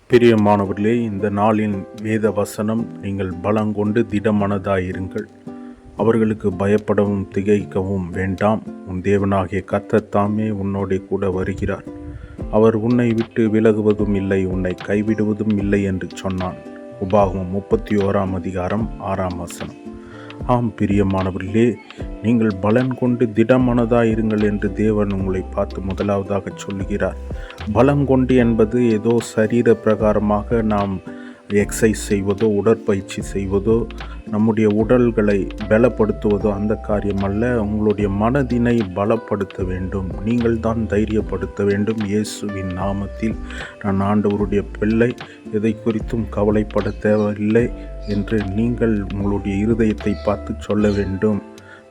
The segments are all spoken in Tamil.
பிரியமானவர்களே, இந்த நாளின் வேத வசனம், நீங்கள் பலங்கொண்டு திடமனதாயிருங்கள். அவர்களுக்கு பயப்படவும் திகைக்கவும் வேண்டாம். உன் தேவனாகிய கர்த்தர் தாமே உன்னோடே கூட வருகிறார். அவர் உன்னை விட்டு விலகுவதும் இல்லை, உன்னை கைவிடுவதும் இல்லை என்று சொன்னான். உபாகமம் 31:6 ஆம் பிரியமானவர்களே, நீங்கள் பலன் கொண்டு திடமனதாயிருங்கள் என்று தேவன் உங்களை பார்த்து முதலாவதாக சொல்லுகிறார். பலம் கொண்டு என்பது ஏதோ சரீர பிரகாரமாக நாம் எக்ஸசைஸ் செய்வதோ, உடற்பயிற்சி செய்வதோ, நம்முடைய உடல்களை பலப்படுத்துவதோ அந்த காரியம் அல்ல. உங்களுடைய மனதினை பலப்படுத்த வேண்டும். நீங்கள் தான் தைரியப்படுத்த வேண்டும். இயேசுவின் நாமத்தில் நான் ஆண்டவருடைய பிள்ளை, எதை குறித்தும் கவலைப்பட தேவையில்லை என்று நீங்கள் உங்களுடைய இருதயத்தை பார்த்து சொல்ல வேண்டும்.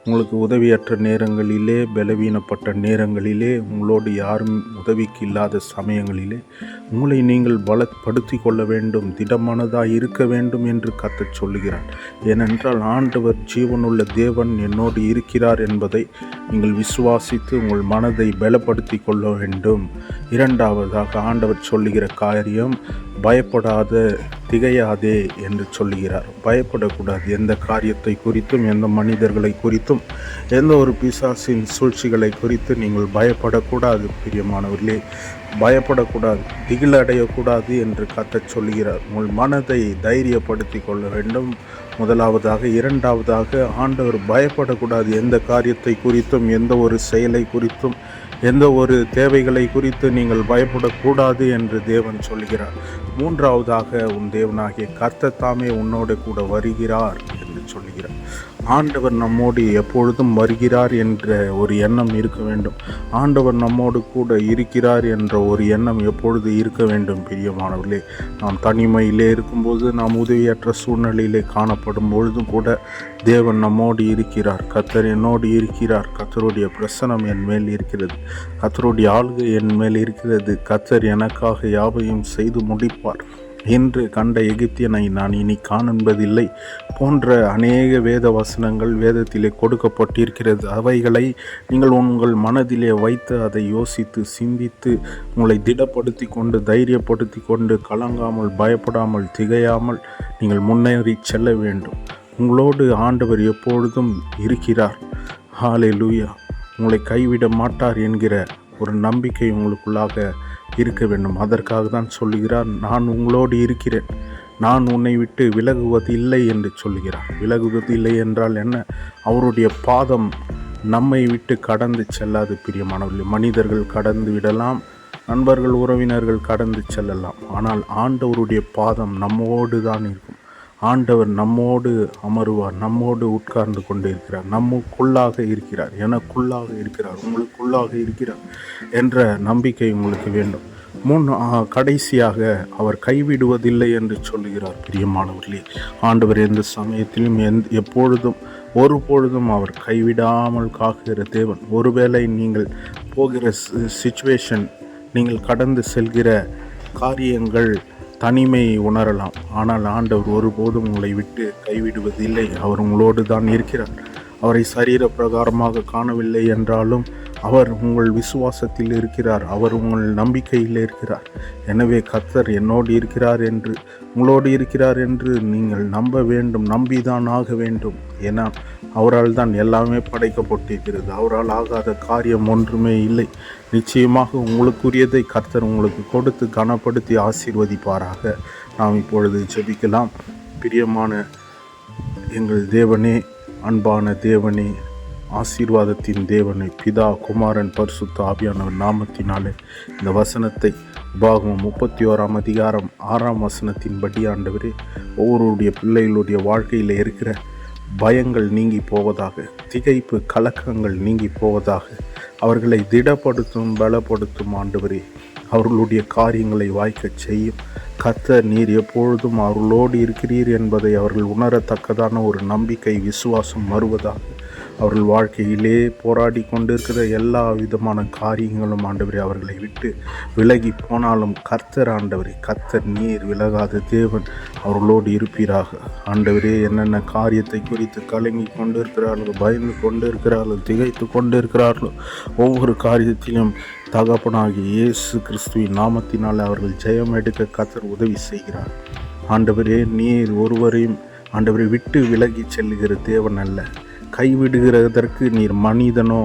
உங்களுக்கு உதவியற்ற நேரங்களிலே, பலவீனப்பட்ட நேரங்களிலே, உங்களோடு யாரும் உதவிக்கு இல்லாத சமயங்களிலே உங்களை நீங்கள் பலப்படுத்தி கொள்ள வேண்டும், திடமானதாக இருக்க வேண்டும் என்று கர்த்தர் சொல்லுகிறார். ஏனென்றால் ஆண்டவர் ஜீவனுள்ள தேவன் என்னோடு இருக்கிறார் என்பதை நீங்கள் விசுவாசித்து உங்கள் மனதை பலப்படுத்தி கொள்ள வேண்டும். இரண்டாவதாக ஆண்டவர் சொல்லுகிற காரியம், பயப்படாத, திகையாதே என்று சொல்லுகிறார். பயப்படக்கூடாது. எந்த காரியத்தை குறித்தும், எந்த மனிதர்களை குறித்தும், எந்த ஒரு பிசாசின் சூழ்ச்சிகளை குறித்து நீங்கள் பயப்படக்கூடாது. பிரியமானவர்களே, பயப்படக்கூடாது, திகிலடையக்கூடாது என்று கர்த்தர் சொல்லுகிறார். உங்கள் மனதை தைரியப்படுத்தி கொள்ள வேண்டும் முதலாவதாக. இரண்டாவதாக, ஆண்டவர் பயப்படக்கூடாது. எந்த காரியத்தை குறித்தும், எந்த ஒரு செயலை குறித்தும், எந்த ஒரு தேவைகளை குறித்து நீங்கள் பயப்படக்கூடாது என்று தேவன் சொல்கிறார். மூன்றாவதாக, உன் தேவனாகிய கர்த்தர் தாமே உன்னோடு கூட வருகிறார் என்று சொல்கிறார். ஆண்டவர் நம்மோடு எப்பொழுதும் வருகிறார் என்ற ஒரு எண்ணம் இருக்க வேண்டும். ஆண்டவர் நம்மோடு கூட இருக்கிறார் என்ற ஒரு எண்ணம் எப்பொழுது இருக்க வேண்டும். பிரியமானவர்களே, நாம் தனிமையிலே இருக்கும்போது, நாம் உதவியற்ற சூழ்நிலையிலே காணப்படும் பொழுதும் கூட தேவன் நம்மோடு இருக்கிறார். கர்த்தர் என்னோடு இருக்கிறார். கர்த்தருடைய பிரசனம் என் மேல் இருக்கிறது. கர்த்தருடைய ஆளுகை என் மேல் இருக்கிறது. கர்த்தர் எனக்காக யாவையும் செய்து முடிப்பார். என்று கண்ட எகிப்தியனை நான் இனி காண்பதில்லை போன்ற அநேக வேத வசனங்கள் வேதத்திலே கொடுக்கப்பட்டிருக்கிறது. அவைகளை நீங்கள் உங்கள் மனதிலே வைத்து அதை யோசித்து சிந்தித்து உங்களை திடப்படுத்தி கொண்டு, தைரியப்படுத்தி கொண்டு, கலங்காமல், பயப்படாமல், திகையாமல் நீங்கள் முன்னேறி செல்ல வேண்டும். உங்களோடு ஆண்டவர் எப்பொழுதும் இருக்கிறார். ஹல்லேலூயா. உங்களை கைவிட மாட்டார் என்கிற ஒரு நம்பிக்கை உங்களுக்குள்ளாக இருக்க வேண்டும். அதற்காக தான் சொல்லுகிறார், நான் உங்களோடு இருக்கிறேன், நான் உன்னை விட்டு விலகுவதில்லை என்று சொல்லுகிறார். விலகுவதில்லை என்றால் என்ன? அவருடைய பாதம் நம்மை விட்டு கடந்து செல்லாது. பிரியமானவர்களே, மனிதர்கள் கடந்து விடலாம், நண்பர்கள், உறவினர்கள் கடந்து செல்லலாம், ஆனால் ஆண்டவருடைய பாதம் நம்மோடு தான் இருக்கும். ஆண்டவர் நம்மோடு அமருவார், நம்மோடு உட்கார்ந்து கொண்டு இருக்கிறார், நமக்குள்ளாக இருக்கிறார், எனக்குள்ளாக இருக்கிறார், உங்களுக்குள்ளாக இருக்கிறார் என்ற நம்பிக்கை உங்களுக்கு வேண்டும். கடைசியாக, அவர் கைவிடுவதில்லை என்று சொல்லுகிறார். பிரியமானவர்களே, ஆண்டவர் எந்த சமயத்திலும் எப்பொழுதும் ஒருபொழுதும் அவர் கைவிடாமல் காக்கிற தேவன். ஒருவேளை நீங்கள் போகிற சிச்சுவேஷன், நீங்கள் கடந்து செல்கிற காரியங்கள் தனிமையை உணரலாம், ஆனால் ஆண்டவர் ஒருபோதும் உங்களை விட்டு கைவிடுவதில்லை. அவர் உங்களோடு தான் இருக்கிறார். அவரை சரீர பிரகாரமாக காணவில்லை என்றாலும் அவர் உங்கள் விசுவாசத்தில் இருக்கிறார். அவர் உங்கள் நம்பிக்கையில் இருக்கிறார். எனவே கர்த்தர் என்னோடு இருக்கிறார் என்று, உங்களோடு இருக்கிறார் என்று நீங்கள் நம்ப வேண்டும், நம்பிதான் ஆக வேண்டும். ஏன்னா அவரால் தான் எல்லாமே படைக்கப்பட்டிருக்கிறது. அவரால் ஆகாத காரியம் ஒன்றுமே இல்லை. நிச்சயமாக உங்களுக்குரியதை கர்த்தர் உங்களுக்கு கொடுத்து கனப்படுத்தி ஆசீர்வதிப்பாராக. நாம் இப்பொழுது ஜெபிக்கலாம். பிரியமான எங்கள் தேவனே, அன்பான தேவனே, ஆசீர்வாதத்தின் தேவனை, பிதா, குமாரன், பரிசுத்த ஆவியானவர் நாமத்தினாலே இந்த வசனத்தை, உபாகமம் 31:6 ஆண்டவரே, ஒவ்வொருடைய பிள்ளைகளுடைய வாழ்க்கையில் இருக்கிற பயங்கள் நீங்கி போவதாக, திகைப்பு, கலக்கங்கள் நீங்கி போவதாக, அவர்களை திடப்படுத்தும், பலப்படுத்தும் ஆண்டவரே. அவர்களுடைய காரியங்களை வாய்க்கச் செய்யும். கர்த்தர் நீர் எப்பொழுதும் அவர்களோடு இருக்கிறீர் என்பதை அவர்கள் உணரத்தக்கதான ஒரு நம்பிக்கை, விசுவாசம் வருவதாக. அவர்கள் வாழ்க்கையிலே போராடி கொண்டிருக்கிற எல்லா விதமான காரியங்களும் ஆண்டவரே அவர்களை விட்டு விலகி போனாலும் கர்த்தர் ஆண்டவரே, கர்த்தர் நீர் விலகாத தேவன் அவர்களோடு இருப்பீராக. ஆண்டவரே, என்னென்ன காரியத்தை குறித்து கலங்கி கொண்டு இருக்கிறார்களோ, பயந்து கொண்டு இருக்கிறார்களோ, திகைத்து கொண்டு இருக்கிறார்களோ, ஒவ்வொரு காரியத்திலும் தகப்பனாகிய இயேசு கிறிஸ்துவின் நாமத்தினால் அவர்கள் ஜெயம் எடுக்க கர்த்தர் உதவி செய்கிறார். ஆண்டவரே, நீர் ஒருவரையும் ஆண்டவரை விட்டு விலகி செல்லுகிற தேவன் அல்ல. கைவிடுகிறதற்கு நீர் மனிதனோ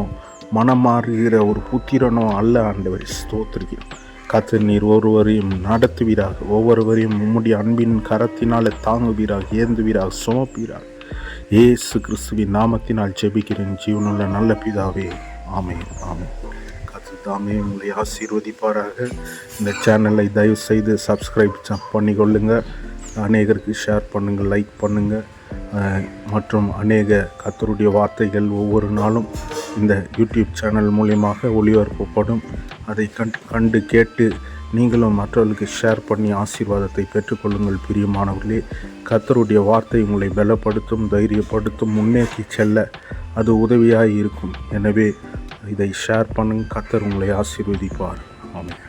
மனமாறுகிற ஒரு புத்திரனோ அல்ல. ஆண்டவரை ஸ்தோத்திரிக்கிறோம். கர்த்தர் நீர் ஒருவரையும் நடத்துவீராக, ஒவ்வொருவரையும் உம்முடைய அன்பின் கரத்தினால் தாங்குவீராக, ஏந்துவீராக, சுமப்பீராக. இயேசு கிறிஸ்துவின் நாமத்தினால் ஜெபிக்கிறேன் ஜீவனுள்ள நல்ல பிதாவே. ஆமென், ஆமென். கர்த்தர் தாமே உங்களை ஆசீர்வதிப்பாராக. இந்த சேனலை தயவு செய்து சப்ஸ்கிரைப் பண்ணிக்கொள்ளுங்க. அநேகருக்கு ஷேர் பண்ணுங்கள், லைக் பண்ணுங்கள். மற்றும் அநேக கர்த்தருடைய வார்த்தைகள் ஒவ்வொரு நாளும் இந்த யூடியூப் சேனல் மூலியமாக ஒளிபரப்பப்படும். அதை கண்டு கேட்டு நீங்களும் மற்றவர்களுக்கு ஷேர் பண்ணி ஆசீர்வாதத்தை பெற்றுக்கொள்ளுங்கள். பிரியமானவர்களே, கர்த்தருடைய வார்த்தை உங்களை பலப்படுத்தும், தைரியப்படுத்தும், முன்னேற்றி செல்ல அது உதவியாக இருக்கும். எனவே இதை ஷேர் பண்ணுங்கள். கர்த்தர் உங்களை ஆசீர்வதிப்பார். ஆமென்.